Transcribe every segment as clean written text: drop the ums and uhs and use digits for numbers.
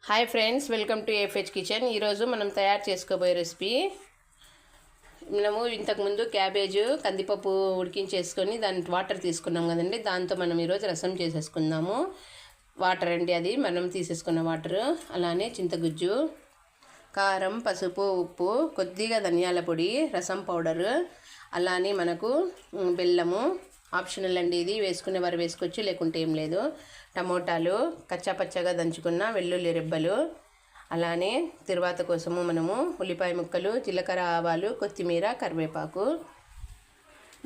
Hi friends, welcome to ఏఫ్హెచ్ kitchen. ఈరోజు మనం తయారు చేసుకోబోయే రెసిపీ, మనము ఇంతకుముందు క్యాబేజ్ కందిపప్పు ఉడికించేసుకొని దాని వాటర్ తీసుకున్నాం కదండి. దాంతో మనం ఈరోజు రసం చేసేసుకుందాము. వాటర్ అండి, అది మనం తీసేసుకున్న వాటర్. అలానే చింతగుజ్జు, కారం, పసుపు, ఉప్పు, కొద్దిగా ధనియాల పొడి, రసం పౌడరు, అలానే మనకు బెల్లము ఆప్షనల్ అండి. ఇది వేసుకునేవారు వేసుకోవచ్చు, లేకుంటే ఏం లేదు. టమోటాలు, కచ్చాపచ్చగా దంచుకున్న వెల్లుల్లి రెబ్బలు, అలానే తిరువాత కోసము మనము ఉల్లిపాయ ముక్కలు, జీలకర్ర, ఆవాలు, కొత్తిమీర, కరివేపాకు.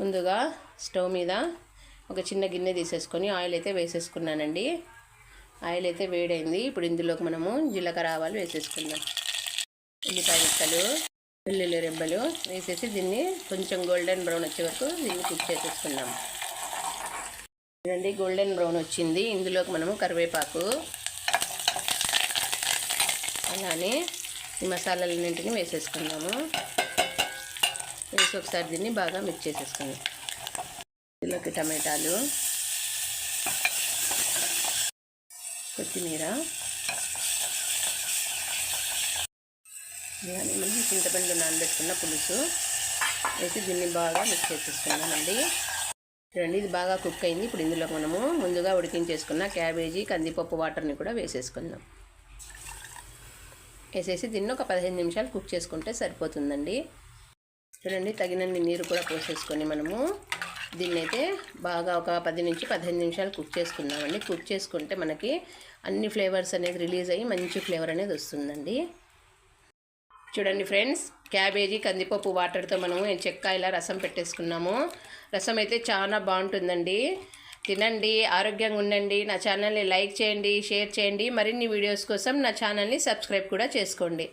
ముందుగా స్టవ్ మీద ఒక చిన్న గిన్నె తీసేసుకొని ఆయిల్ అయితే వేసేసుకున్నానండి. ఆయిల్ అయితే వేడైంది. ఇప్పుడు ఇందులోకి మనము జీలకర్ర, ఆవాలు వేసేసుకుందాం. ఉల్లిపాయ ముక్కలు, వెల్లుల్లి రెబ్బలు వేసేసి దీన్ని కొంచెం గోల్డెన్ బ్రౌన్ వచ్చే వరకు దీన్ని కుక్ చేసేసుకుందాం. చూడండి, గోల్డెన్ బ్రౌన్ వచ్చింది. ఇందులోకి మనము కరివేపాకు, అలానే ఈ మసాలాలన్నింటినీ వేసేసుకుందాము. వేసి ఒకసారి దీన్ని బాగా మిక్స్ చేసేసుకుందాం. ఇందులోకి టమాటాలు, కొత్తిమీర, అలానే మనం చింతపండు నానబెట్టుకున్న పులుసు వేసి దీన్ని బాగా మిక్స్ చేసేసుకున్నామండి. చూడండి, ఇది బాగా కుక్ అయింది. ఇప్పుడు ఇందులో మనము ముందుగా ఉడికించేసుకున్న క్యాబేజీ, కందిపప్పు వాటర్ని కూడా వేసేసుకుందాం. వేసేసి దీన్ని ఒక 15 నిమిషాలు కుక్ చేసుకుంటే సరిపోతుందండి. చూడండి, తగినన్ని నీరు కూడా పోసేసుకొని మనము దీన్ని అయితే బాగా ఒక 10 నుంచి 15 నిమిషాలు కుక్ చేసుకుందామండి. కుక్ చేసుకుంటే మనకి అన్ని ఫ్లేవర్స్ అనేది రిలీజ్ అయ్యి మంచి ఫ్లేవర్ అనేది వస్తుందండి. చూడండి ఫ్రెండ్స్, క్యాబేజీ కందిపప్పు వాటర్తో మనము చెక్కాయలా రసం పెట్టేసుకున్నాము. రసం అయితే చాలా బాగుంటుందండి. తినండి, ఆరోగ్యంగా ఉండండి. నా ఛానల్ని లైక్ చేయండి, షేర్ చేయండి. మరిన్ని వీడియోస్ కోసం నా ఛానల్ని సబ్స్క్రైబ్ కూడా చేసుకోండి.